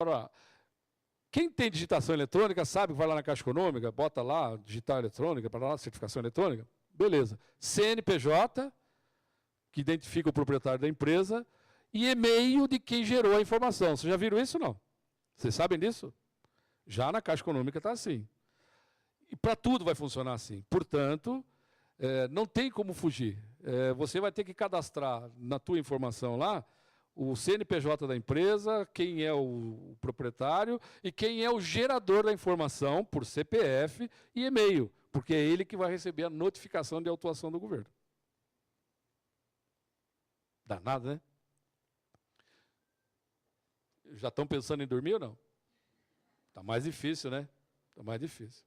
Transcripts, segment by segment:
Agora, quem tem digitação eletrônica sabe que vai lá na Caixa Econômica, bota lá digital eletrônica, para lá certificação eletrônica, beleza. CNPJ, que identifica o proprietário da empresa, e e-mail de quem gerou a informação. Vocês já viram isso ou não? Vocês sabem disso? Já na Caixa Econômica está assim. E para tudo vai funcionar assim. Portanto, não tem como fugir. Você vai ter que cadastrar na tua informação lá o CNPJ da empresa, quem é o proprietário e quem é o gerador da informação por CPF e e-mail, porque é ele que vai receber a notificação de autuação do governo. Danado, né? Já estão pensando em dormir ou não? Está mais difícil, né? Está mais difícil.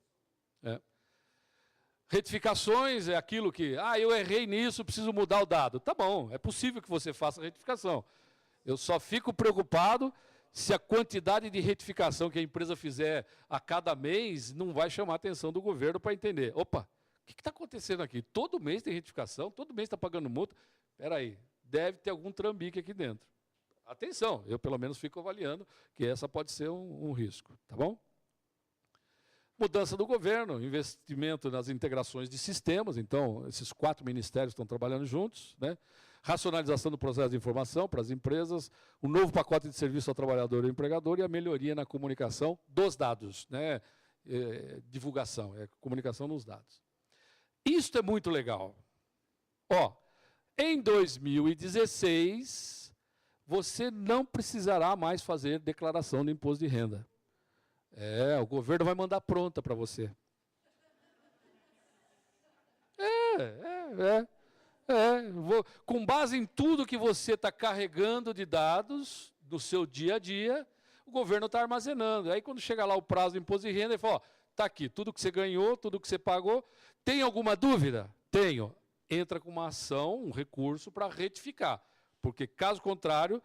Retificações é aquilo que, eu errei nisso, preciso mudar o dado. Tá bom, é possível que você faça retificação. Eu só fico preocupado se a quantidade de retificação que a empresa fizer a cada mês não vai chamar a atenção do governo para entender. Opa, o que está acontecendo aqui? Todo mês tem retificação, todo mês está pagando multa. Espera aí, deve ter algum trambique aqui dentro. Atenção, eu pelo menos fico avaliando que essa pode ser um risco, tá bom? Mudança do governo, investimento nas integrações de sistemas, então esses 4 ministérios estão trabalhando juntos, né? Racionalização do processo de informação para as empresas, um novo pacote de serviço ao trabalhador e ao empregador e a melhoria na comunicação dos dados, né? Divulgação, comunicação nos dados. Isso é muito legal. Em 2016, você não precisará mais fazer declaração de imposto de renda. O governo vai mandar pronta para você. Com base em tudo que você está carregando de dados do seu dia a dia, o governo está armazenando. Aí, quando chega lá o prazo do imposto de renda, ele fala, está aqui, tudo que você ganhou, tudo que você pagou. Tem alguma dúvida? Tenho. Entra com uma ação, um recurso para retificar. Porque, caso contrário,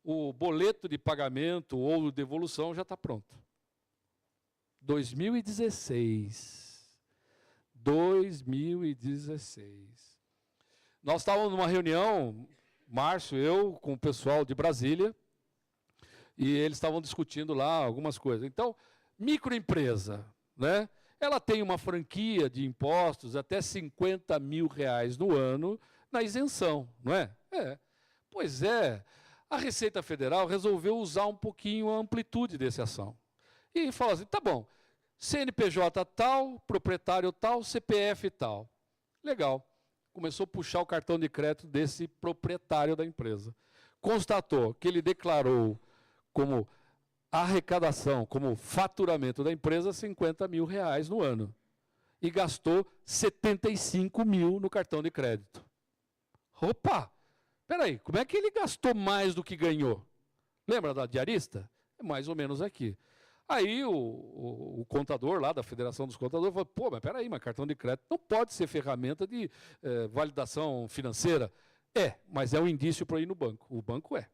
o boleto de pagamento ou devolução já está pronto. 2016. Nós estávamos numa reunião, Márcio, eu, com o pessoal de Brasília, e eles estavam discutindo lá algumas coisas. Então, microempresa, né? Ela tem uma franquia de impostos até R$50 mil no ano na isenção, não é? Pois é, a Receita Federal resolveu usar um pouquinho a amplitude dessa ação. E falou assim, tá bom, CNPJ tal, proprietário tal, CPF tal. Legal. Começou a puxar o cartão de crédito desse proprietário da empresa. Constatou que ele declarou como arrecadação, como faturamento da empresa, R$50 mil no ano. E gastou R$75 mil no cartão de crédito. Opa! Espera aí, como é que ele gastou mais do que ganhou? Lembra da diarista? É mais ou menos aqui. Aí o contador lá da Federação dos Contadores falou, mas espera aí, mas cartão de crédito não pode ser ferramenta de validação financeira. Mas é um indício para ir no banco. O banco é.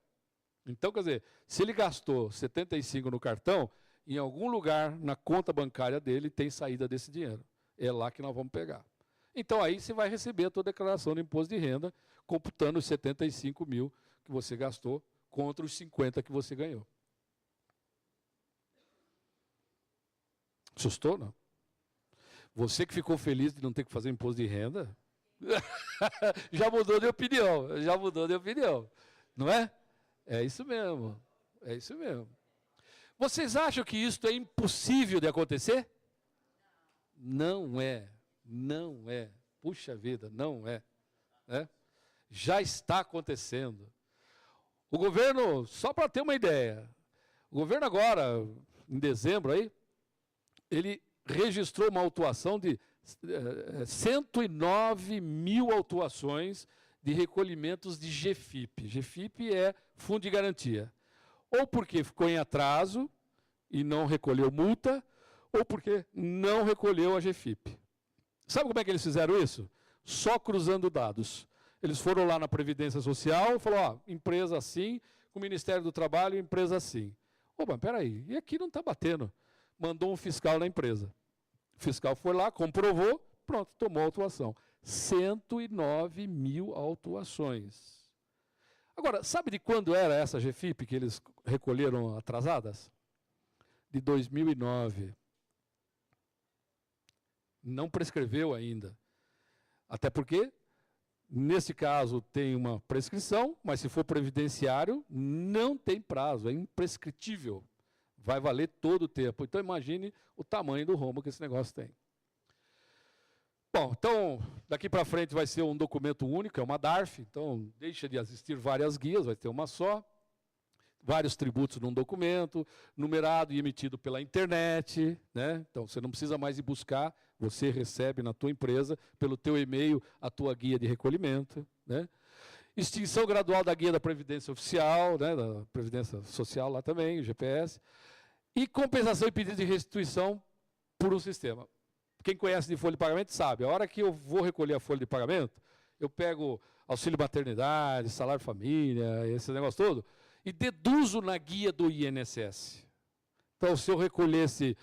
Então, quer dizer, se ele gastou 75 no cartão, em algum lugar na conta bancária dele tem saída desse dinheiro. É lá que nós vamos pegar. Então, aí você vai receber a tua declaração de imposto de renda, computando os 75 mil que você gastou contra os 50 que você ganhou. Assustou, não? Você que ficou feliz de não ter que fazer imposto de renda, já mudou de opinião, não é? É isso mesmo, é isso mesmo. Vocês acham que isso é impossível de acontecer? Não é, não é. Puxa vida, não é. Já está acontecendo. O governo, só para ter uma ideia, o governo agora, em dezembro aí, ele registrou uma autuação de 109 mil autuações de recolhimentos de GFIP. GFIP é Fundo de Garantia. Ou porque ficou em atraso e não recolheu multa, ou porque não recolheu a GFIP. Sabe como é que eles fizeram isso? Só cruzando dados. Eles foram lá na Previdência Social e falaram, empresa assim, com o Ministério do Trabalho, empresa assim. Mas peraí, e aqui não está batendo. Mandou um fiscal na empresa. O fiscal foi lá, comprovou, pronto, tomou a autuação. 109 mil autuações. Agora, sabe de quando era essa GFIP que eles recolheram atrasadas? De 2009. Não prescreveu ainda. Até porque, nesse caso, tem uma prescrição, mas se for previdenciário, não tem prazo, é imprescritível. Vai valer todo o tempo. Então, imagine o tamanho do rombo que esse negócio tem. Bom, então, daqui para frente vai ser um documento único, é uma DARF, então deixa de existir várias guias, vai ter uma só. Vários tributos num documento, numerado e emitido pela internet, né? Então, você não precisa mais ir buscar, você recebe na tua empresa, pelo teu e-mail, a tua guia de recolhimento, né? Extinção gradual da guia da Previdência Oficial, né? Da Previdência Social lá também, o GPS. E compensação e pedido de restituição por um sistema. Quem conhece de folha de pagamento sabe, a hora que eu vou recolher a folha de pagamento, eu pego auxílio maternidade, salário família, esse negócio todo, e deduzo na guia do INSS. Então, se eu recolhesse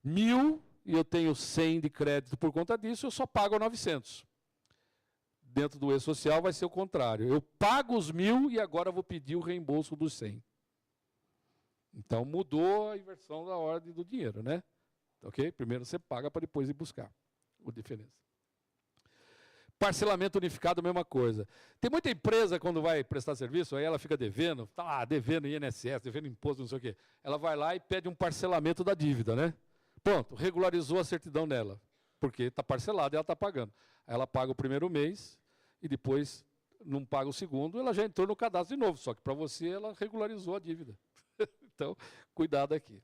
1.000 e eu tenho 100 de crédito por conta disso, eu só pago 900. Dentro do E-Social vai ser o contrário. Eu pago os 1.000 e agora vou pedir o reembolso dos 100. Então, mudou a inversão da ordem do dinheiro, né? Ok? Primeiro você paga para depois ir buscar a diferença. Parcelamento unificado, mesma coisa. Tem muita empresa, quando vai prestar serviço, aí ela fica devendo, está lá, devendo INSS, devendo imposto, não sei o quê. Ela vai lá e pede um parcelamento da dívida, né? Pronto, regularizou a certidão dela, porque está parcelada e ela está pagando. Aí ela paga o primeiro mês e depois não paga o segundo, ela já entrou no cadastro de novo, só que para você ela regularizou a dívida. Então, cuidado aqui.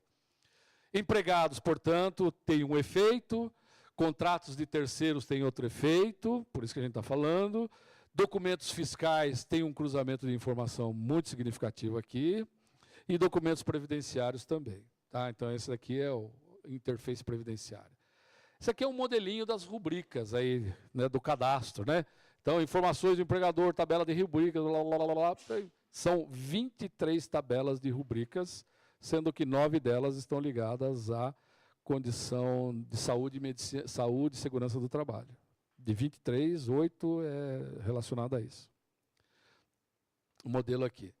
Empregados, portanto, tem um efeito, contratos de terceiros têm outro efeito, por isso que a gente está falando. Documentos fiscais têm um cruzamento de informação muito significativo aqui, e documentos previdenciários também. Tá? Então, esse aqui é o interface previdenciário. Esse aqui é um modelinho das rubricas aí, né, do cadastro, né? Então, informações do empregador, tabela de rubricas, blá, blá, blá, blá, são 23 tabelas de rubricas, sendo que 9 delas estão ligadas à condição de saúde e segurança do trabalho. De 23, 8 é relacionado a isso. O modelo aqui.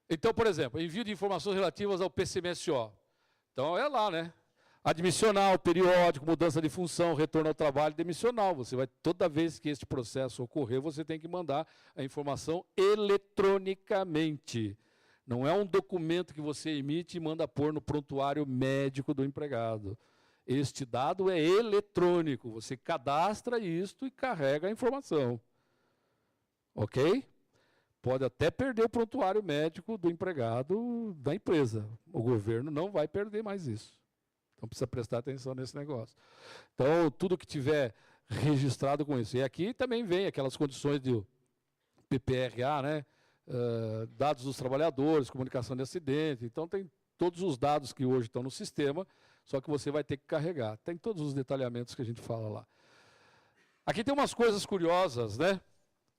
Então, por exemplo, envio de informações relativas ao PCMSO. Então, é lá, né? Admissional, periódico, mudança de função, retorno ao trabalho, demissional. Você vai, toda vez que este processo ocorrer, você tem que mandar a informação eletronicamente. Não é um documento que você emite e manda pôr no prontuário médico do empregado. Este dado é eletrônico. Você cadastra isto e carrega a informação. Ok? Pode até perder o prontuário médico do empregado da empresa. O governo não vai perder mais isso. Então, precisa prestar atenção nesse negócio. Então, tudo que tiver registrado com isso. E aqui também vem aquelas condições do PPRA, né? Dados dos trabalhadores, comunicação de acidente. Então, tem todos os dados que hoje estão no sistema, só que você vai ter que carregar. Tem todos os detalhamentos que a gente fala lá. Aqui tem umas coisas curiosas, né?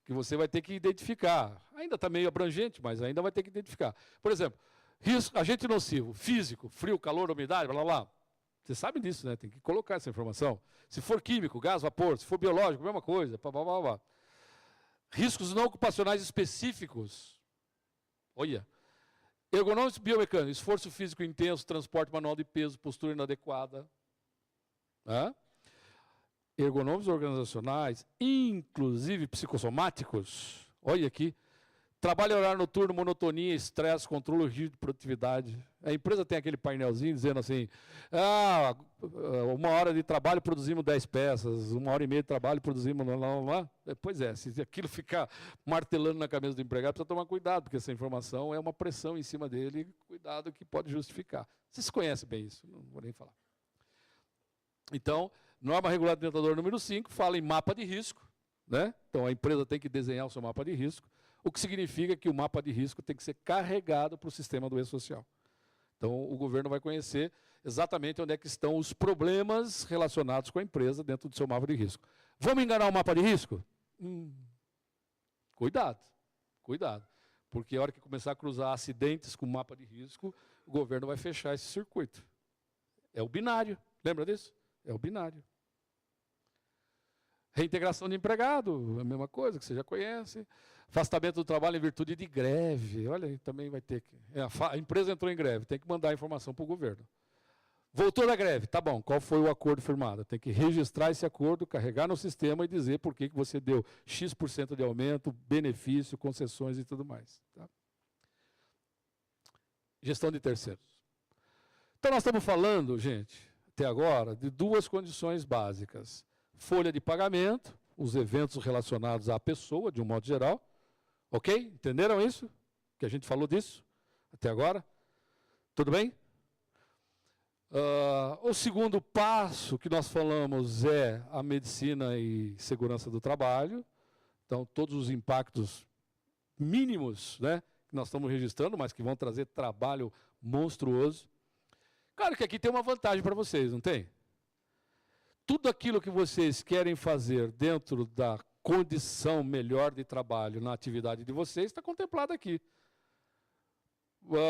Que você vai ter que identificar. Ainda está meio abrangente, mas ainda vai ter que identificar. Por exemplo, risco, agente nocivo, físico, frio, calor, umidade, blá, blá, blá. Você sabe disso, né? Tem que colocar essa informação. Se for químico, gás, vapor, se for biológico, mesma coisa. Blá, blá, blá, blá. Riscos não ocupacionais específicos. Olha. Ergonômicos biomecânicos, esforço físico intenso, transporte manual de peso, postura inadequada. Ergonômicos organizacionais, inclusive psicossomáticos. Olha aqui. Trabalho horário noturno, monotonia, estresse, controle rígido de produtividade. A empresa tem aquele painelzinho dizendo assim, 1 hora de trabalho produzimos 10 peças, 1h30 de trabalho produzimos... Lá. Pois é, se aquilo ficar martelando na cabeça do empregado, precisa tomar cuidado, porque essa informação é uma pressão em cima dele, cuidado que pode justificar. Vocês conhecem bem isso, não vou nem falar. Então, norma regular do orientador número 5 fala em mapa de risco, né? Então a empresa tem que desenhar o seu mapa de risco, o que significa que o mapa de risco tem que ser carregado para o sistema do E-Social. Então, o governo vai conhecer exatamente onde é que estão os problemas relacionados com a empresa dentro do seu mapa de risco. Vamos enganar o mapa de risco? Cuidado, cuidado. Porque a hora que começar a cruzar acidentes com o mapa de risco, o governo vai fechar esse circuito. É o binário, lembra disso? É o binário. Reintegração de empregado, a mesma coisa que você já conhece. Afastamento do trabalho em virtude de greve. Olha aí, também vai ter que... A empresa entrou em greve, tem que mandar a informação para o governo. Voltou da greve, tá bom, qual foi o acordo firmado? Tem que registrar esse acordo, carregar no sistema e dizer por que você deu X% de aumento, benefício, concessões e tudo mais. Tá? Gestão de terceiros. Então nós estamos falando, gente, até agora, de duas condições básicas. Folha de pagamento, os eventos relacionados à pessoa, de um modo geral. Ok? Entenderam isso? Que a gente falou disso até agora? Tudo bem? O segundo passo que nós falamos é a medicina e segurança do trabalho. Então, todos os impactos mínimos, né, que nós estamos registrando, mas que vão trazer trabalho monstruoso. Claro que aqui tem uma vantagem para vocês, não tem? Tudo aquilo que vocês querem fazer dentro da condição melhor de trabalho na atividade de vocês está contemplado aqui.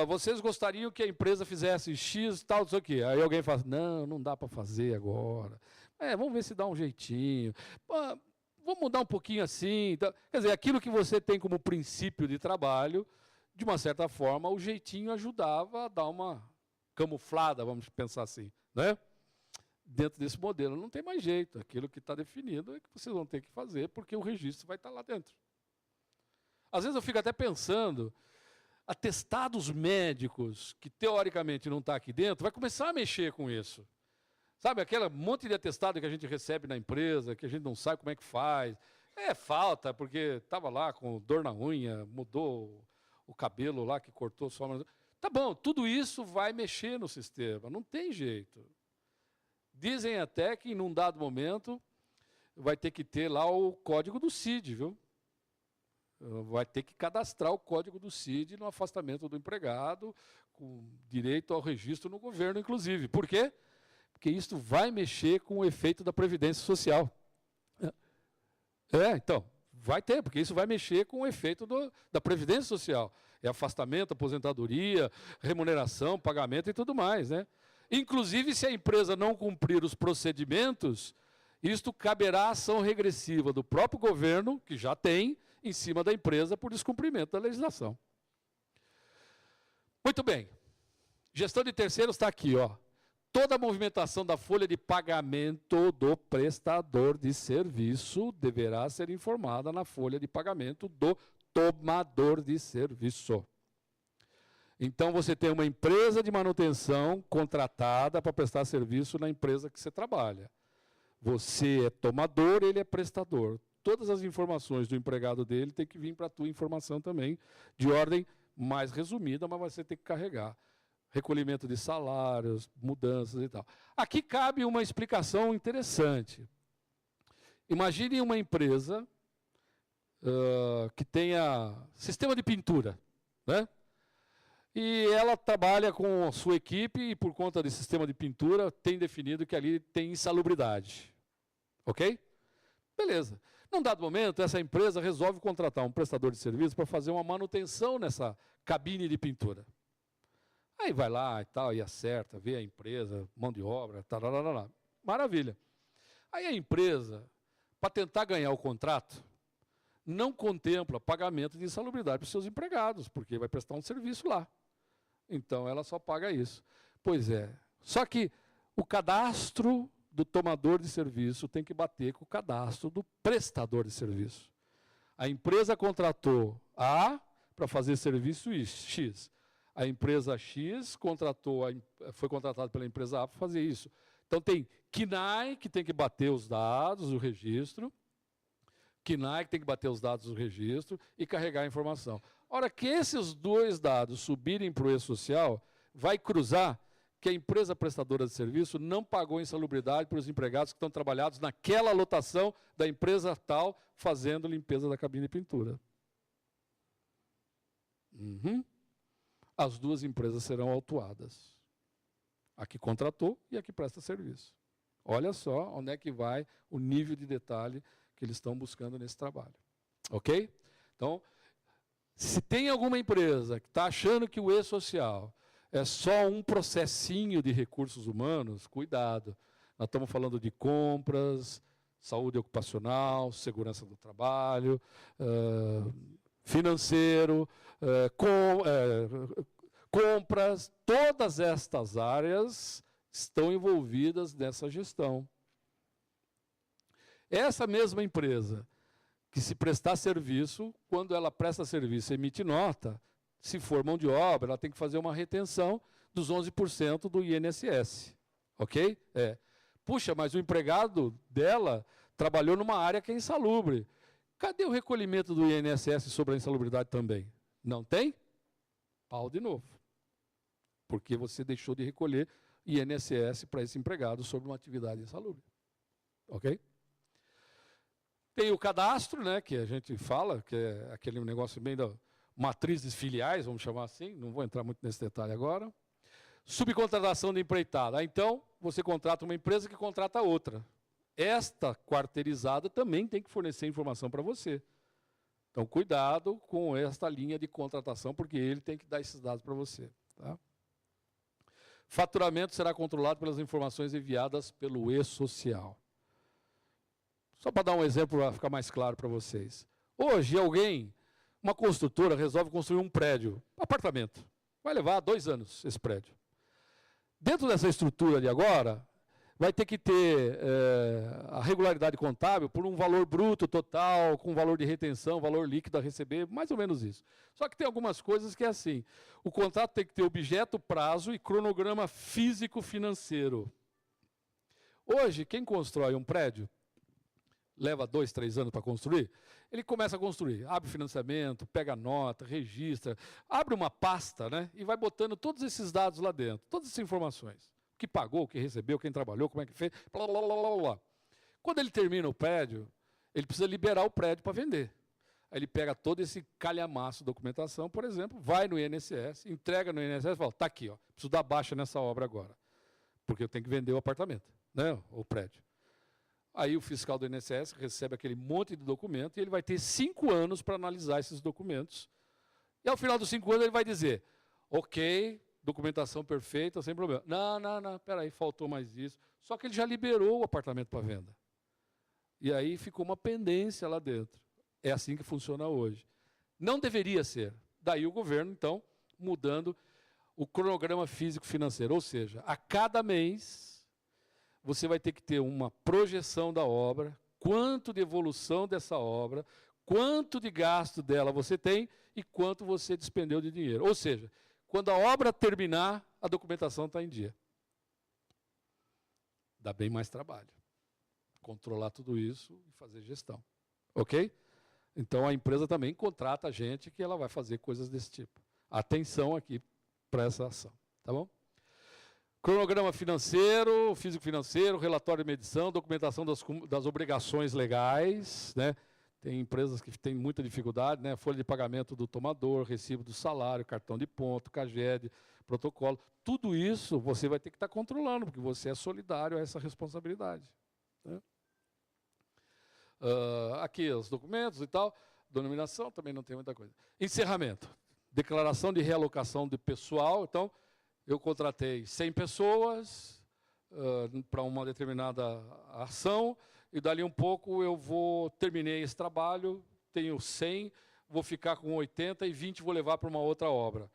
Vocês gostariam que a empresa fizesse X, tal, não sei o quê. Aí alguém fala, não dá para fazer agora. Vamos ver se dá um jeitinho. Vamos mudar um pouquinho assim. Então, quer dizer, aquilo que você tem como princípio de trabalho, de uma certa forma, o jeitinho ajudava a dar uma camuflada, vamos pensar assim, né? Dentro desse modelo. Não tem mais jeito. Aquilo que está definido é que vocês vão ter que fazer, porque o registro vai estar lá dentro. Às vezes eu fico até pensando... Atestados médicos, que teoricamente não está aqui dentro, vai começar a mexer com isso. Sabe, aquele monte de atestado que a gente recebe na empresa, que a gente não sabe como é que faz. Falta, porque estava lá com dor na unha, mudou o cabelo lá, que cortou só. Tá bom, tudo isso vai mexer no sistema, não tem jeito. Dizem até que, em um dado momento, vai ter que ter lá o código do CID, viu? Vai ter que cadastrar o código do CID no afastamento do empregado, com direito ao registro no governo, inclusive. Por quê? Porque isso vai mexer com o efeito da Previdência Social. Então, vai ter, porque isso vai mexer com o efeito da Previdência Social. É afastamento, aposentadoria, remuneração, pagamento e tudo mais, né? Inclusive, se a empresa não cumprir os procedimentos, isto caberá à ação regressiva do próprio governo, que já tem, em cima da empresa por descumprimento da legislação. Muito bem. Gestão de terceiros está aqui, ó. Toda a movimentação da folha de pagamento do prestador de serviço deverá ser informada na folha de pagamento do tomador de serviço. Então, você tem uma empresa de manutenção contratada para prestar serviço na empresa que você trabalha. Você é tomador, ele é prestador. Todas as informações do empregado dele tem que vir para a tua informação também, de ordem mais resumida, mas você tem que carregar. Recolhimento de salários, mudanças e tal. Aqui cabe uma explicação interessante. Imagine uma empresa que tenha sistema de pintura, né? E ela trabalha com a sua equipe e, por conta desse sistema de pintura, tem definido que ali tem insalubridade. Ok? Beleza. Num dado momento, essa empresa resolve contratar um prestador de serviço para fazer uma manutenção nessa cabine de pintura. Aí vai lá e tal, e acerta, vê a empresa, mão de obra, tararara. Maravilha. Aí a empresa, para tentar ganhar o contrato, não contempla pagamento de insalubridade para os seus empregados, porque vai prestar um serviço lá. Então, ela só paga isso. Pois é. Só que o cadastro do tomador de serviço tem que bater com o cadastro do prestador de serviço. A empresa contratou A para fazer serviço X. A empresa X foi contratada pela empresa A para fazer isso. Então, tem CNAE, que tem que bater os dados, o registro. CNAE, que tem que bater os dados do registro e carregar a informação. A hora que esses dois dados subirem para o E-Social, vai cruzar que a empresa prestadora de serviço não pagou insalubridade para os empregados que estão trabalhados naquela lotação da empresa tal, fazendo limpeza da cabine de pintura. As duas empresas serão autuadas. A que contratou e a que presta serviço. Olha só onde é que vai o nível de detalhe que eles estão buscando nesse trabalho. Ok? Então, se tem alguma empresa que está achando que o E-Social é só um processinho de recursos humanos, cuidado. Nós estamos falando de compras, saúde ocupacional, segurança do trabalho, financeiro, compras, todas estas áreas estão envolvidas nessa gestão. Essa mesma empresa que se prestar serviço, quando ela presta serviço e emite nota, se for mão de obra, ela tem que fazer uma retenção dos 11% do INSS. Ok? Puxa, mas o empregado dela trabalhou numa área que é insalubre. Cadê o recolhimento do INSS sobre a insalubridade também? Não tem? Pau de novo. Porque você deixou de recolher INSS para esse empregado sobre uma atividade insalubre. Ok? Tem o cadastro, né, que a gente fala, que é aquele negócio bem da matrizes filiais, vamos chamar assim, não vou entrar muito nesse detalhe agora. Subcontratação de empreitada. Então, você contrata uma empresa que contrata outra. Esta quarteirizada também tem que fornecer informação para você. Então, cuidado com esta linha de contratação, porque ele tem que dar esses dados para você. Tá? Faturamento será controlado pelas informações enviadas pelo e-social. Só para dar um exemplo, para ficar mais claro para vocês. Hoje, uma construtora resolve construir um prédio, apartamento. Vai levar 2 anos esse prédio. Dentro dessa estrutura de agora, vai ter que ter a regularidade contábil por um valor bruto total, com valor de retenção, valor líquido a receber, mais ou menos isso. Só que tem algumas coisas que é assim. O contrato tem que ter objeto, prazo e cronograma físico-financeiro. Hoje, quem constrói um prédio, leva 2, 3 anos para construir, ele começa a construir, abre financiamento, pega nota, registra, abre uma pasta, né, e vai botando todos esses dados lá dentro, todas essas informações. O que pagou, o que recebeu, quem trabalhou, como é que fez, blá, blá, blá, blá, blá. Quando ele termina o prédio, ele precisa liberar o prédio para vender. Aí ele pega todo esse calhamaço de documentação, por exemplo, vai no INSS, entrega no INSS e fala, está aqui, ó, preciso dar baixa nessa obra agora, porque eu tenho que vender o apartamento, né, o prédio. Aí o fiscal do INSS recebe aquele monte de documento e ele vai ter 5 anos para analisar esses documentos. E ao final dos 5 anos ele vai dizer, ok, documentação perfeita, sem problema. Não, peraí, faltou mais isso. Só que ele já liberou o apartamento para venda. E aí ficou uma pendência lá dentro. É assim que funciona hoje. Não deveria ser. Daí o governo, então, mudando o cronograma físico-financeiro. Ou seja, a cada mês você vai ter que ter uma projeção da obra, quanto de evolução dessa obra, quanto de gasto dela você tem e quanto você despendeu de dinheiro. Ou seja, quando a obra terminar, a documentação está em dia. Dá bem mais trabalho. Controlar tudo isso e fazer gestão. Ok? Então a empresa também contrata gente que ela vai fazer coisas desse tipo. Atenção aqui para essa ação. Tá bom? Cronograma financeiro, físico-financeiro, relatório de medição, documentação das obrigações legais, né? Tem empresas que têm muita dificuldade, né? Folha de pagamento do tomador, recibo do salário, cartão de ponto, CAGED, protocolo. Tudo isso você vai ter que estar controlando, porque você é solidário a essa responsabilidade. Né? Aqui os documentos e tal, denominação, também não tem muita coisa. Encerramento. Declaração de realocação de pessoal, então, eu contratei 100 pessoas para uma determinada ação, e dali um pouco terminei esse trabalho, tenho 100, vou ficar com 80 e 20 vou levar para uma outra obra.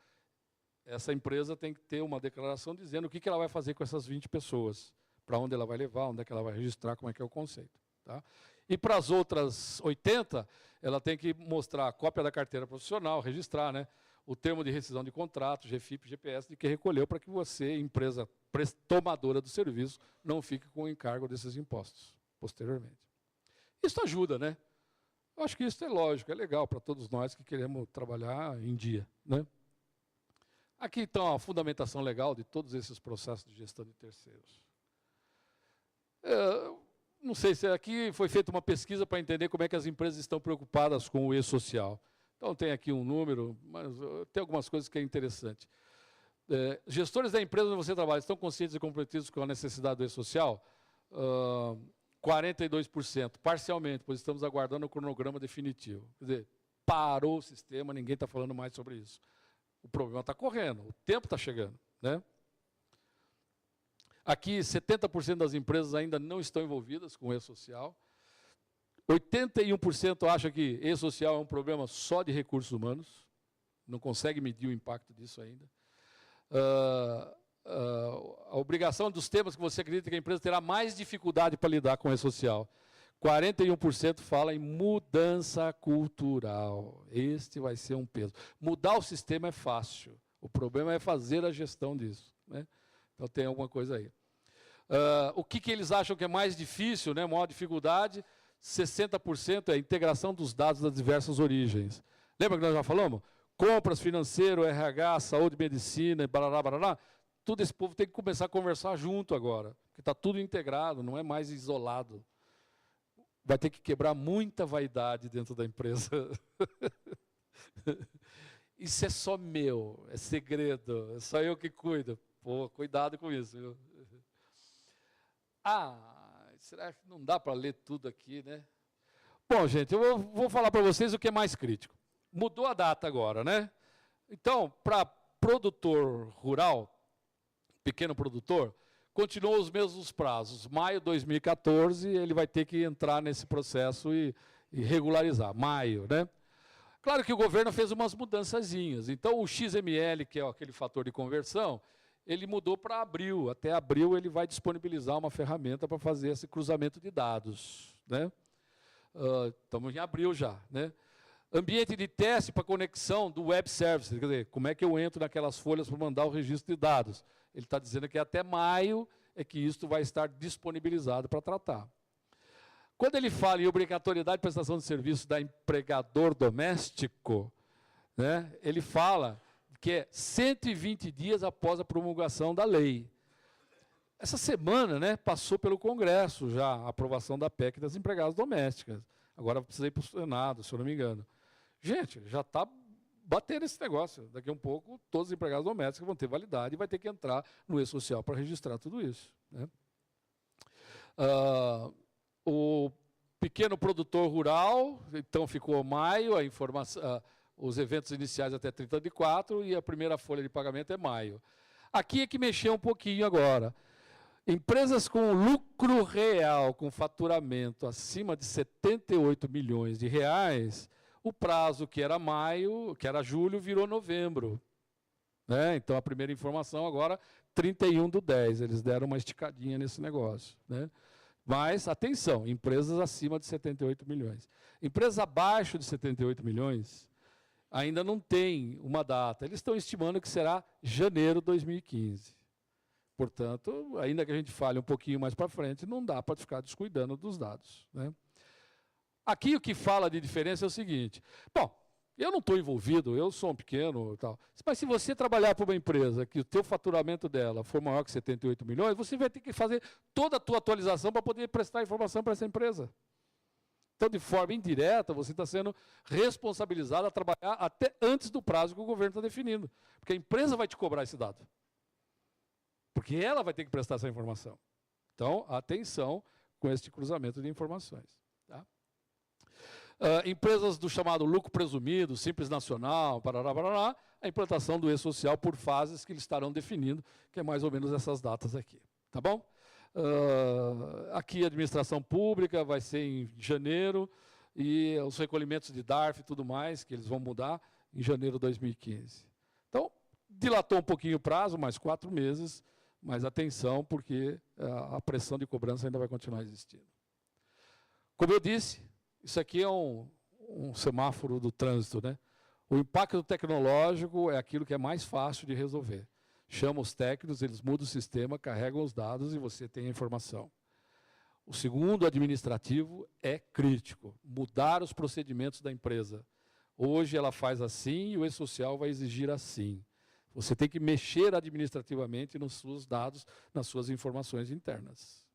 Essa empresa tem que ter uma declaração dizendo o que ela vai fazer com essas 20 pessoas, para onde ela vai levar, onde é que ela vai registrar, como é que é o conceito. Tá? E para as outras 80, ela tem que mostrar a cópia da carteira profissional, registrar, né? O termo de rescisão de contrato, GFIP, GPS, de que recolheu, para que você, empresa tomadora do serviço, não fique com o encargo desses impostos posteriormente. Isso ajuda, né? Eu acho que isso é lógico, é legal para todos nós que queremos trabalhar em dia. Né? Aqui, então, a fundamentação legal de todos esses processos de gestão de terceiros. Não sei se aqui foi feita uma pesquisa para entender como é que as empresas estão preocupadas com o e-social. Então, tem aqui um número, mas tem algumas coisas que é interessante. Gestores da empresa onde você trabalha estão conscientes e comprometidos com a necessidade do e-social? 42%, parcialmente, pois estamos aguardando o cronograma definitivo. Quer dizer, parou o sistema, ninguém está falando mais sobre isso. O problema está correndo, o tempo está chegando. Né? Aqui, 70% das empresas ainda não estão envolvidas com o e-social. 81% acha que e-social é um problema só de recursos humanos. Não consegue medir o impacto disso ainda. A obrigação dos temas que você acredita que a empresa terá mais dificuldade para lidar com o e-social. 41% fala em mudança cultural. Este vai ser um peso. Mudar o sistema é fácil. O problema é fazer a gestão disso, né? Então tem alguma coisa aí. O que eles acham que é mais difícil, né? Maior dificuldade, 60% é a integração dos dados das diversas origens. Lembra que nós já falamos? Compras, financeiro, RH, saúde, medicina, barará, barará. Tudo esse povo tem que começar a conversar junto agora, porque está tudo integrado, não é mais isolado. Vai ter que quebrar muita vaidade dentro da empresa. Isso é só meu, é segredo, é só eu que cuido. Pô, cuidado com isso, viu? Será que não dá para ler tudo aqui, né? Bom, gente, eu vou falar para vocês o que é mais crítico. Mudou a data agora, né? Então, para produtor rural, pequeno produtor, continuam os mesmos prazos. Maio de 2014, ele vai ter que entrar nesse processo e regularizar. Maio, né? Claro que o governo fez umas mudançazinhas. Então, o XML, que é aquele fator de conversão, ele mudou para abril. Até abril, ele vai disponibilizar uma ferramenta para fazer esse cruzamento de dados, né? Estamos em abril já, né? Ambiente de teste para conexão do web service, quer dizer, como é que eu entro naquelas folhas para mandar o registro de dados? Ele está dizendo que até maio é que isso vai estar disponibilizado para tratar. Quando ele fala em obrigatoriedade de prestação de serviço da empregador doméstico, né, ele fala que é 120 dias após a promulgação da lei. Essa semana, né, passou pelo Congresso já a aprovação da PEC das empregadas domésticas. Agora precisa ir para o Senado, se eu não me engano. Gente, já está batendo esse negócio. Daqui a um pouco, todos os empregados domésticos vão ter validade e vai ter que entrar no e-social para registrar tudo isso, né? O pequeno produtor rural, então ficou maio, a informação, os eventos iniciais até 30/4 e a primeira folha de pagamento é maio. Aqui é que mexeu um pouquinho agora. Empresas com lucro real, com faturamento acima de 78 milhões de reais, o prazo que era maio, que era julho, virou novembro, né? Então, a primeira informação agora, 31/10, eles deram uma esticadinha nesse negócio, né? Mas, atenção, empresas acima de 78 milhões. Empresas abaixo de 78 milhões ainda não tem uma data. Eles estão estimando que será janeiro de 2015. Portanto, ainda que a gente fale um pouquinho mais para frente, não dá para ficar descuidando dos dados, né? Aqui o que fala de diferença é o seguinte. Bom, eu não estou envolvido, eu sou um pequeno e tal. Mas se você trabalhar para uma empresa que o teu faturamento dela for maior que 78 milhões, você vai ter que fazer toda a tua atualização para poder prestar informação para essa empresa. Então, de forma indireta, você está sendo responsabilizado a trabalhar até antes do prazo que o governo está definindo. Porque a empresa vai te cobrar esse dado. Porque ela vai ter que prestar essa informação. Então, atenção com este cruzamento de informações. Tá? Empresas do chamado lucro presumido, Simples Nacional, parará, parará, a implantação do e-social por fases que eles estarão definindo, que é mais ou menos essas datas aqui. Tá bom? Aqui a administração pública vai ser em janeiro, e os recolhimentos de DARF e tudo mais, que eles vão mudar em janeiro de 2015. Então, dilatou um pouquinho o prazo, mais 4 meses, mas atenção, porque a pressão de cobrança ainda vai continuar existindo. Como eu disse, isso aqui é um semáforo do trânsito, né? O impacto tecnológico é aquilo que é mais fácil de resolver. Chama os técnicos, eles mudam o sistema, carregam os dados e você tem a informação. O segundo, administrativo, é crítico. Mudar os procedimentos da empresa. Hoje ela faz assim e o e-social vai exigir assim. Você tem que mexer administrativamente nos seus dados, nas suas informações internas.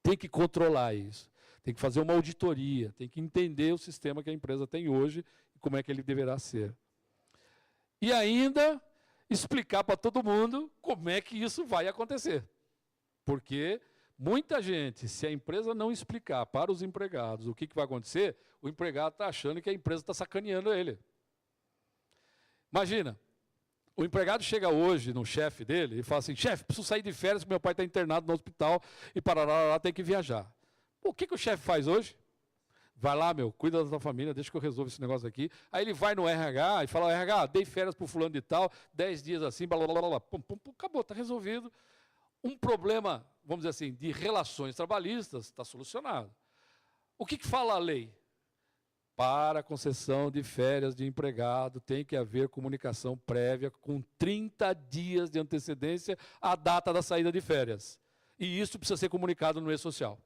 Tem que controlar isso. Tem que fazer uma auditoria, tem que entender o sistema que a empresa tem hoje e como é que ele deverá ser. E ainda explicar para todo mundo como é que isso vai acontecer. Porque muita gente, se a empresa não explicar para os empregados o que vai acontecer, o empregado está achando que a empresa está sacaneando ele. Imagina, o empregado chega hoje no chefe dele e fala assim, chefe, preciso sair de férias porque meu pai está internado no hospital e parará, tem que viajar. O que o chefe faz hoje? Vai lá, meu, cuida da tua família, deixa que eu resolvo esse negócio aqui. Aí ele vai no RH e fala, RH, dei férias para o fulano de tal, 10 dias assim, blá, blá, blá, blá. Pum, pum, pum, acabou, está resolvido. Um problema, vamos dizer assim, de relações trabalhistas está solucionado. O que fala a lei? Para a concessão de férias de empregado, tem que haver comunicação prévia com 30 dias de antecedência à data da saída de férias. E isso precisa ser comunicado no e-social.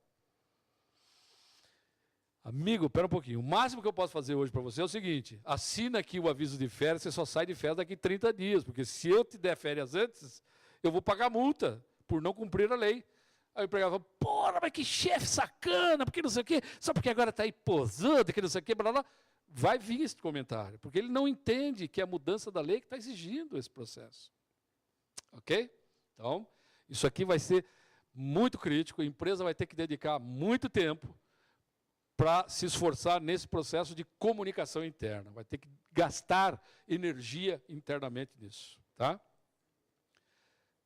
Amigo, espera um pouquinho. O máximo que eu posso fazer hoje para você é o seguinte, assina aqui o aviso de férias, você só sai de férias daqui 30 dias, porque se eu te der férias antes, eu vou pagar multa por não cumprir a lei. Aí o empregado fala, porra, mas que chefe sacana, porque não sei o quê, só porque agora está aí posando, que não sei o quê, blá, blá. Vai vir esse comentário, porque ele não entende que é a mudança da lei que está exigindo esse processo. Ok? Então, isso aqui vai ser muito crítico, a empresa vai ter que dedicar muito tempo para se esforçar nesse processo de comunicação interna, vai ter que gastar energia internamente nisso. Tá?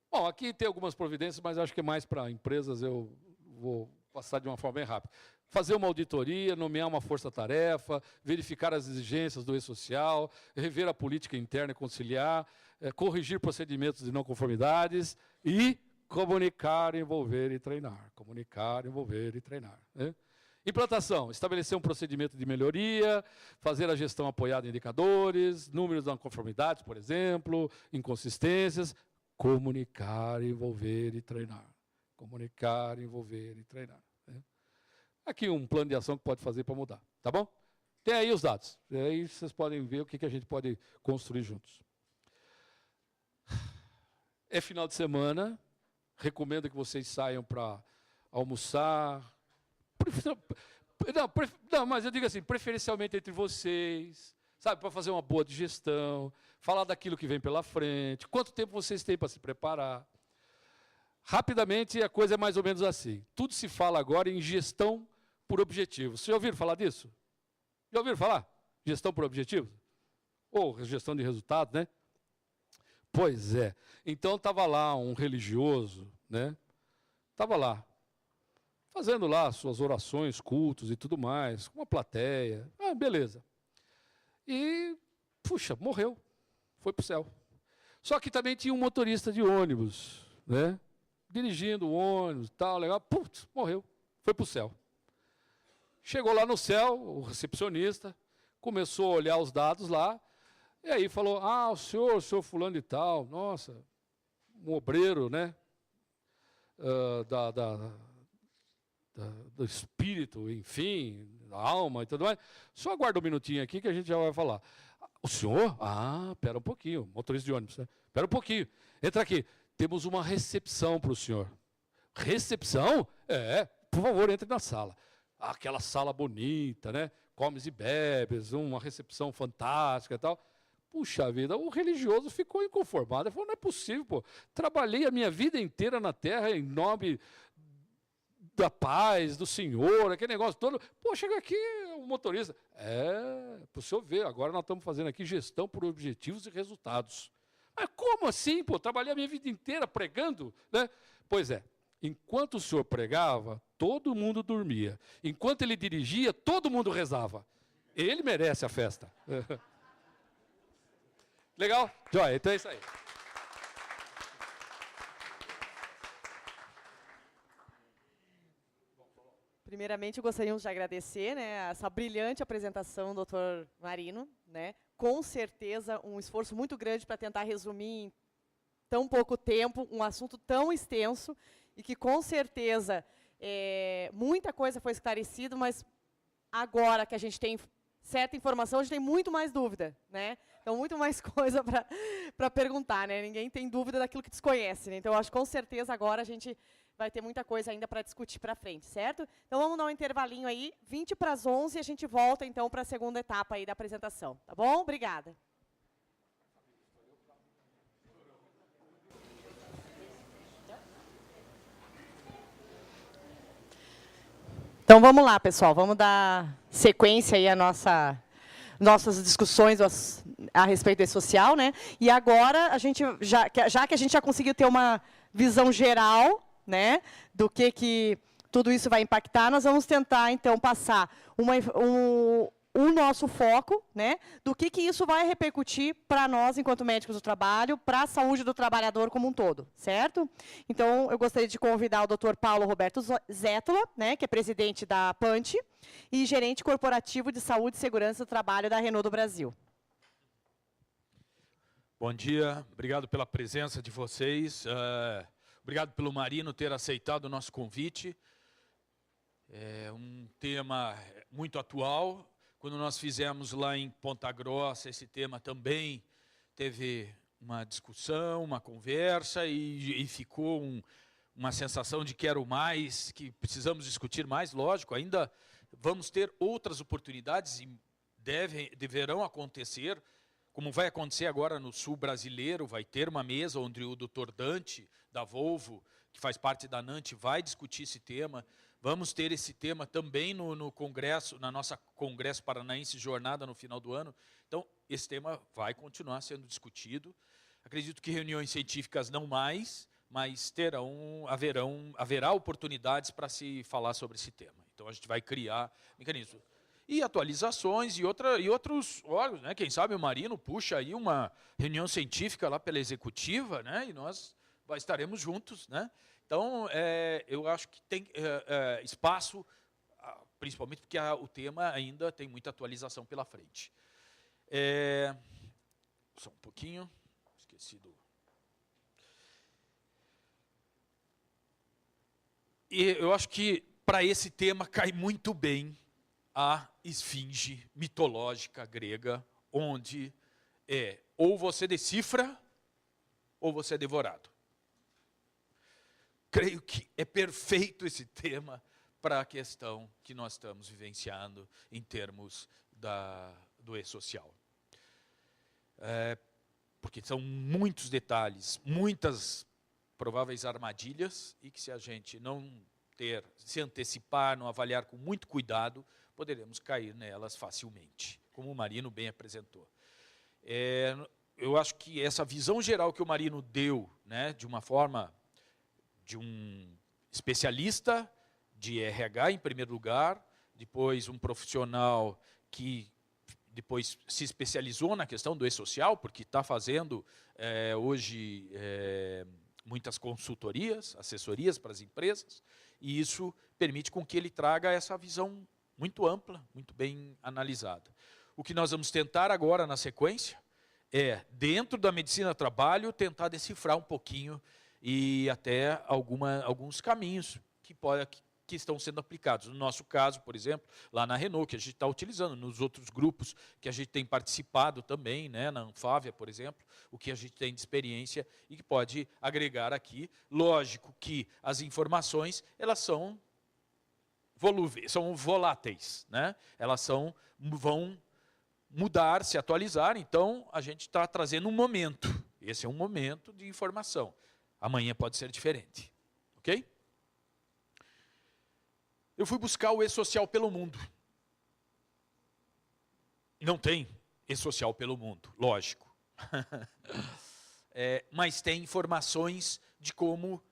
Bom, aqui tem algumas providências, mas acho que mais para empresas eu vou passar de uma forma bem rápida. Fazer uma auditoria, nomear uma força-tarefa, verificar as exigências do e-social, rever a política interna e conciliar, corrigir procedimentos de não conformidades e comunicar, envolver e treinar. Comunicar, envolver e treinar. Né? Implantação, estabelecer um procedimento de melhoria, fazer a gestão apoiada em indicadores, números de não conformidades, por exemplo, inconsistências, comunicar, envolver e treinar. Comunicar, envolver e treinar. Né? Aqui um plano de ação que pode fazer para mudar, tá bom? Tem aí os dados. E aí vocês podem ver o que a gente pode construir juntos. É final de semana. Recomendo que vocês saiam para almoçar. Não, mas eu digo assim, preferencialmente entre vocês, sabe, para fazer uma boa digestão, falar daquilo que vem pela frente, quanto tempo vocês têm para se preparar. Rapidamente, a coisa é mais ou menos assim. Tudo se fala agora em gestão por objetivos. Vocês já ouviram falar disso? Já ouviram falar? Gestão por objetivos? Ou gestão de resultados, né? Pois é. Então, estava lá um religioso, né? Estava lá, fazendo lá suas orações, cultos e tudo mais, com uma plateia. Ah, beleza. E, puxa, morreu. Foi para o céu. Só que também tinha um motorista de ônibus, né? Dirigindo o ônibus, tal, legal. Putz, morreu. Foi para o céu. Chegou lá no céu, o recepcionista, começou a olhar os dados lá, e aí falou, ah, o senhor fulano e tal, nossa, um obreiro, né? Do espírito, enfim, da alma e tudo mais. Só aguarda um minutinho aqui que a gente já vai falar. O senhor? Ah, espera um pouquinho, motorista de ônibus, né? Espera um pouquinho, entra aqui. Temos uma recepção para o senhor. Recepção? É, por favor, entre na sala. Aquela sala bonita, né? Comes e bebes, uma recepção fantástica e tal. Puxa vida, o religioso ficou inconformado. Ele falou, não é possível, pô. Trabalhei a minha vida inteira na terra em nome da paz, do Senhor, aquele negócio todo. Pô, chega aqui o motorista. Para o senhor ver, agora nós estamos fazendo aqui gestão por objetivos e resultados. Mas como assim, pô? Trabalhei a minha vida inteira pregando, né? Pois é, enquanto o senhor pregava, todo mundo dormia. Enquanto ele dirigia, todo mundo rezava. Ele merece a festa. Legal? Joia, então é isso aí. Primeiramente, gostaríamos de agradecer, né, essa brilhante apresentação do Dr. Marino, né? Com certeza um esforço muito grande para tentar resumir em tão pouco tempo um assunto tão extenso e que com certeza muita coisa foi esclarecida, mas agora que a gente tem certa informação, a gente tem muito mais dúvida, né? Então, muito mais coisa para perguntar, né? Ninguém tem dúvida daquilo que desconhece, né? Então, eu acho que com certeza agora a gente vai ter muita coisa ainda para discutir para frente, certo? Então, vamos dar um intervalinho aí, 20 para as 11, e a gente volta, então, para a segunda etapa aí da apresentação, tá bom? Obrigada. Então, vamos lá, pessoal, vamos dar sequência aí à nossas discussões a respeito do e-social, né? E agora, a gente, já que a gente já conseguiu ter uma visão geral, né, do que tudo isso vai impactar, nós vamos tentar, então, passar o nosso foco, né, do que isso vai repercutir para nós, enquanto médicos do trabalho, para a saúde do trabalhador como um todo, certo? Então, eu gostaria de convidar o Dr. Paulo Roberto Zétola, né, que é presidente da PANT e gerente corporativo de saúde e segurança do trabalho da Renault do Brasil. Bom dia, obrigado pela presença de vocês, obrigado pelo Marino ter aceitado o nosso convite. É um tema muito atual. Quando nós fizemos lá em Ponta Grossa, esse tema também teve uma discussão, uma conversa e ficou uma sensação de quero mais, que precisamos discutir mais, lógico, ainda vamos ter outras oportunidades e deverão acontecer, como vai acontecer agora no sul brasileiro, vai ter uma mesa onde o Dr. Dante, da Volvo, que faz parte da NANT, vai discutir esse tema. Vamos ter esse tema também no Congresso, na nossa Congresso Paranaense Jornada no final do ano. Então, esse tema vai continuar sendo discutido. Acredito que reuniões científicas não mais, mas haverá oportunidades para se falar sobre esse tema. Então, a gente vai criar mecanismos. E atualizações e outros órgãos, né? Quem sabe o Marino puxa aí uma reunião científica lá pela executiva, né? E nós estaremos juntos, né? Então, eu acho que tem espaço, principalmente porque o tema ainda tem muita atualização pela frente. Só um pouquinho, esqueci do... E eu acho que para esse tema cai muito bem a esfinge mitológica grega, onde ou você decifra ou você é devorado. Creio que é perfeito esse tema para a questão que nós estamos vivenciando em termos do e-social. Porque são muitos detalhes, muitas prováveis armadilhas, e que se a gente não se antecipar, não avaliar com muito cuidado, poderemos cair nelas facilmente, como o Marino bem apresentou. Eu acho que essa visão geral que o Marino deu, né, de uma forma de um especialista de RH, em primeiro lugar, depois um profissional que depois se especializou na questão do e-social, porque está fazendo hoje muitas consultorias, assessorias para as empresas, e isso permite com que ele traga essa visão muito ampla, muito bem analisada. O que nós vamos tentar agora, na sequência, dentro da medicina do trabalho, tentar decifrar um pouquinho e até alguns caminhos que estão sendo aplicados. No nosso caso, por exemplo, lá na Renault, que a gente está utilizando, nos outros grupos que a gente tem participado também, né, na Anfávia, por exemplo, o que a gente tem de experiência e que pode agregar aqui. Lógico que as informações, elas são volúveis, são voláteis, né? Elas vão mudar, se atualizar, então a gente está trazendo um momento. Esse é um momento de informação. Amanhã pode ser diferente, ok? Eu fui buscar o e-social pelo mundo. Não tem e-social pelo mundo, lógico. Mas tem informações de como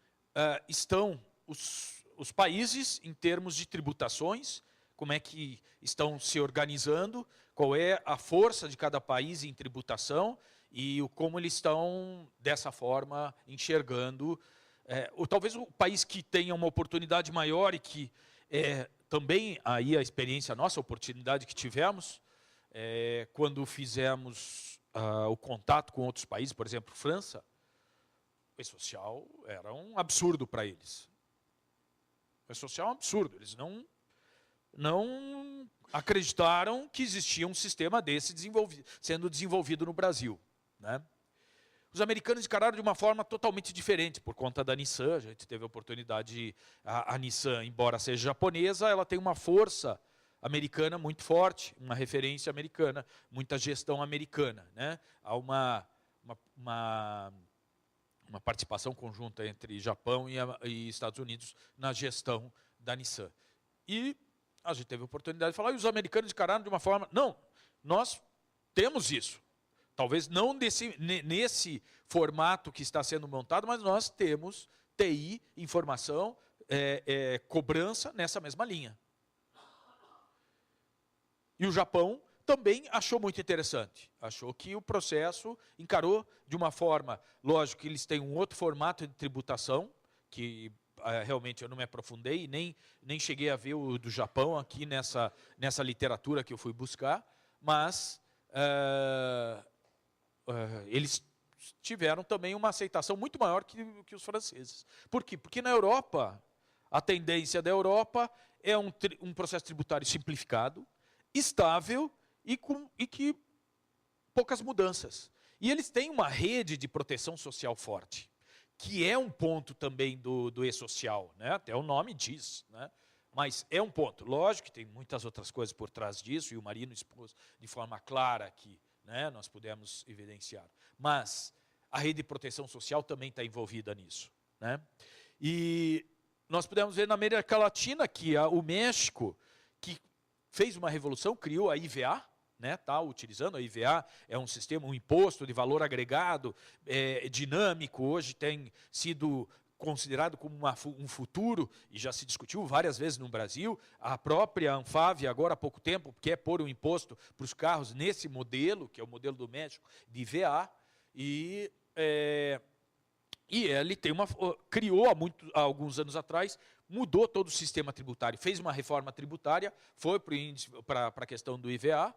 estão os países em termos de tributações, como é que estão se organizando, qual é a força de cada país em tributação e como eles estão, dessa forma, enxergando. Ou talvez o país que tenha uma oportunidade maior e que também aí a experiência nossa, a oportunidade que tivemos, quando fizemos o contato com outros países, por exemplo, França, o e-social era um absurdo para eles. O e-social é um absurdo, eles não acreditaram que existia um sistema desse sendo desenvolvido no Brasil, né? Os americanos encararam de uma forma totalmente diferente, por conta da Nissan. A gente teve a oportunidade, a Nissan, embora seja japonesa, ela tem uma força americana muito forte, uma referência americana, muita gestão americana, né? Há uma participação conjunta entre Japão e Estados Unidos na gestão da Nissan. E a gente teve a oportunidade de falar, e os americanos encararam de uma forma, não, nós temos isso. Talvez não nesse formato que está sendo montado, mas nós temos TI, informação, cobrança nessa mesma linha. E o Japão também achou muito interessante. Achou que o processo encarou de uma forma, lógico que eles têm um outro formato de tributação, que realmente eu não me aprofundei, nem cheguei a ver o do Japão aqui nessa literatura que eu fui buscar, mas eles tiveram também uma aceitação muito maior que os franceses. Por quê? Porque na Europa, a tendência da Europa é um processo tributário simplificado, estável e que poucas mudanças. E eles têm uma rede de proteção social forte, que é um ponto também do e-social, né? Até o nome diz, né? Mas é um ponto. Lógico que tem muitas outras coisas por trás disso, e o Marino expôs de forma clara aqui, né? Nós pudemos evidenciar. Mas a rede de proteção social também está envolvida nisso, né? E nós pudemos ver na América Latina que o México, que fez uma revolução, criou a IVA, né, tá utilizando a IVA, é um sistema, um imposto de valor agregado, dinâmico, hoje tem sido considerado como um futuro, e já se discutiu várias vezes no Brasil, a própria Anfávia, agora há pouco tempo, quer pôr um imposto para os carros nesse modelo, que é o modelo do México, de IVA, e ele criou há alguns anos atrás, mudou todo o sistema tributário, fez uma reforma tributária, foi para a questão do IVA,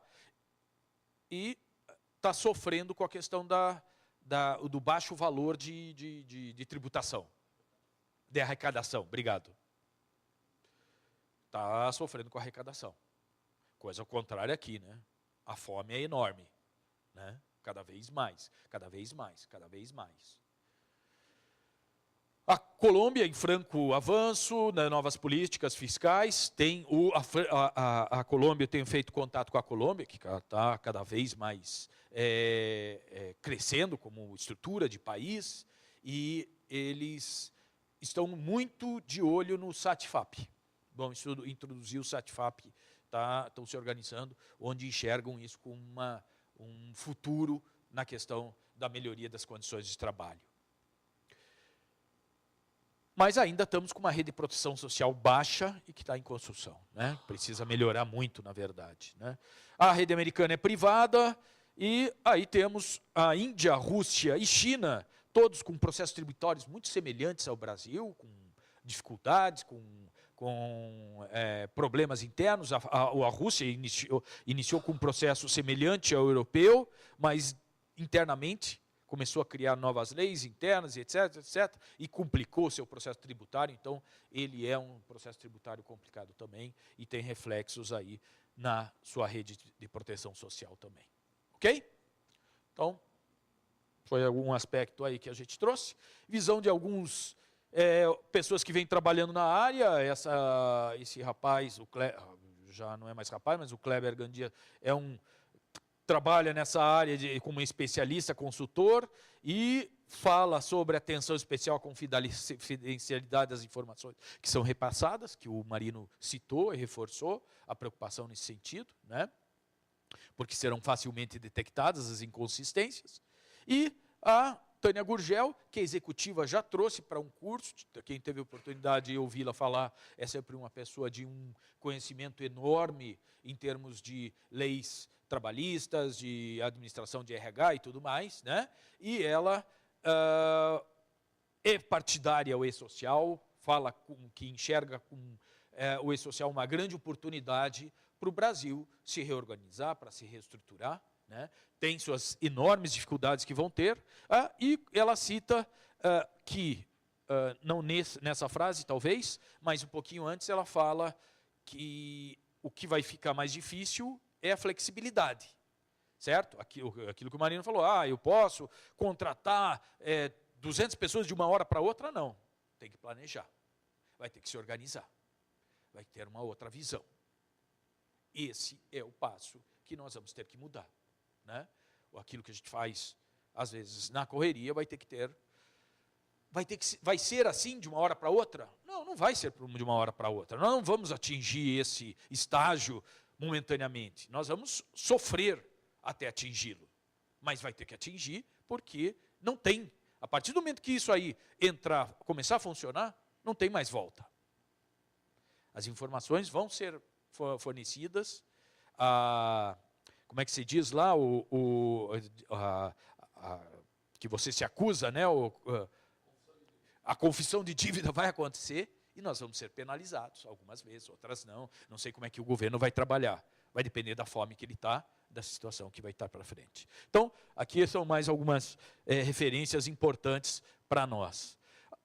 e está sofrendo com a questão do baixo valor de tributação, de arrecadação. Obrigado. Está sofrendo com a arrecadação. Coisa contrária aqui, né? A fome é enorme, né? Cada vez mais, cada vez mais, cada vez mais. A Colômbia em franco avanço, né, novas políticas fiscais, a Colômbia, eu tenho feito contato com a Colômbia, que está cada vez mais crescendo como estrutura de país, e eles estão muito de olho no SATFAP. Bom, introduzir o SATFAP, estão se organizando, onde enxergam isso como um futuro na questão da melhoria das condições de trabalho. Mas ainda estamos com uma rede de proteção social baixa e que está em construção, né? Precisa melhorar muito, na verdade, né? A rede americana é privada, e aí temos a Índia, Rússia e China, todos com processos tributários muito semelhantes ao Brasil, com dificuldades, com problemas internos. A Rússia iniciou com um processo semelhante ao europeu, mas internamente começou a criar novas leis internas, etc., e complicou o seu processo tributário. Então, ele é um processo tributário complicado também e tem reflexos aí na sua rede de proteção social também. Ok? Então, foi algum aspecto aí que a gente trouxe. Visão de alguns pessoas que vêm trabalhando na área. Esse rapaz, já não é mais rapaz, mas o Kleber Gandia trabalha nessa área como especialista, consultor, e fala sobre atenção especial com confidencialidade das informações que são repassadas, que o Marino citou e reforçou a preocupação nesse sentido, né? Porque serão facilmente detectadas as inconsistências. E a Tânia Gurgel, que a executiva já trouxe para um curso, quem teve a oportunidade de ouvi-la falar, é sempre uma pessoa de um conhecimento enorme em termos de leis trabalhistas, de administração de RH e tudo mais, né? E ela é partidária ao e-social, fala que enxerga o e-social uma grande oportunidade para o Brasil se reorganizar, para se reestruturar, né? Tem suas enormes dificuldades que vão ter, e ela cita que, não nessa frase talvez, mas um pouquinho antes ela fala que o que vai ficar mais difícil é a flexibilidade, certo? Aquilo que o Marino falou, eu posso contratar 200 pessoas de uma hora para outra? Não, tem que planejar, vai ter que se organizar, vai ter uma outra visão. Esse é o passo que nós vamos ter que mudar, né? Aquilo que a gente faz, às vezes, na correria, vai ser assim de uma hora para outra? Não, não vai ser de uma hora para outra. Nós não vamos atingir esse estágio momentaneamente. Nós vamos sofrer até atingi-lo. Mas vai ter que atingir porque não tem A partir do momento que isso aí começar a funcionar, não tem mais volta. As informações vão ser fornecidas, como é que se diz lá, que você se acusa, né? A confissão de dívida vai acontecer e nós vamos ser penalizados, algumas vezes, outras não. Não sei como é que o governo vai trabalhar. Vai depender da fome que ele está, da situação que vai estar para frente. Então, aqui são mais algumas referências importantes para nós.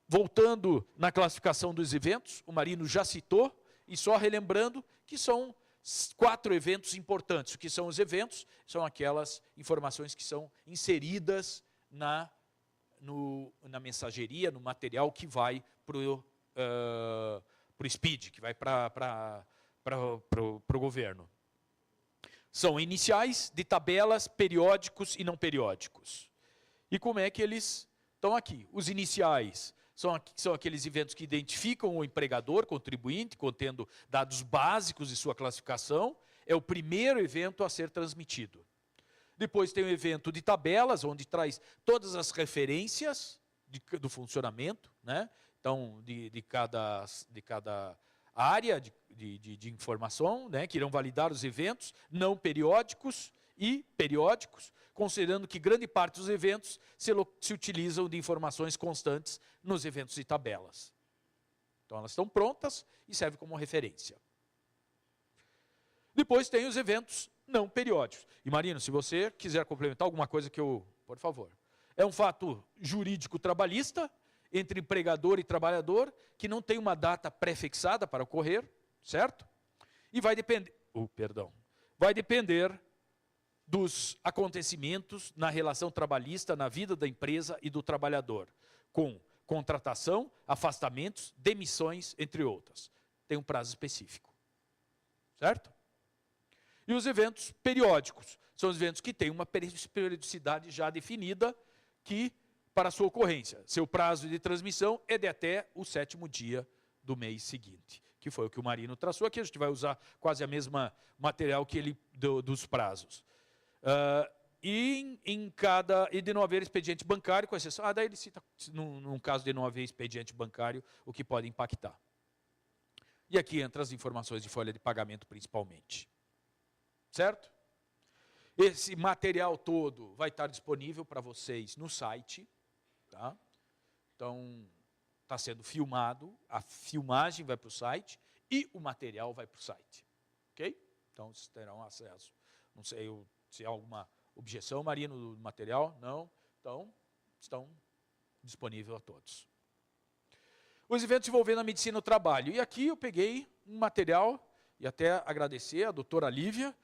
Voltando na classificação dos eventos, o Marino já citou, e só relembrando que são 4 eventos importantes. O que são os eventos? São aquelas informações que são inseridas na mensageria, no material que vai para o SPID, que vai para o governo. São iniciais de tabelas, periódicos e não periódicos. E como é que eles estão aqui? Os iniciais são aqueles eventos que identificam o empregador, contribuinte, contendo dados básicos de sua classificação. É o primeiro evento a ser transmitido. Depois tem o evento de tabelas, onde traz todas as referências do funcionamento, né? Então, de cada área de informação, né, que irão validar os eventos não periódicos e periódicos, considerando que grande parte dos eventos se utilizam de informações constantes nos eventos de tabelas. Então, elas estão prontas e servem como referência. Depois tem os eventos não periódicos. E, Marino, se você quiser complementar alguma coisa por favor. É um fato jurídico trabalhista, entre empregador e trabalhador, que não tem uma data pré-fixada para ocorrer, certo? E vai depender dos acontecimentos na relação trabalhista, na vida da empresa e do trabalhador, com contratação, afastamentos, demissões, entre outras. Tem um prazo específico, certo? E os eventos periódicos, são os eventos que têm uma periodicidade já definida, que para a sua ocorrência, seu prazo de transmissão é de até o 7º dia do mês seguinte, que foi o que o Marino traçou aqui. A gente vai usar quase a mesma material que ele dos prazos. E de não haver expediente bancário, com exceção, daí ele cita, num caso de não haver expediente bancário, o que pode impactar. E aqui entra as informações de folha de pagamento, principalmente. Certo? Esse material todo vai estar disponível para vocês no site. Tá? Então, está sendo filmado, a filmagem vai para o site e o material vai para o site. Ok? Então, vocês terão acesso. Não sei se há alguma objeção, Marino, do material? Não? Então, estão disponíveis a todos. Os eventos envolvendo a medicina e o trabalho. E aqui eu peguei um material, e até agradecer a doutora Lívia,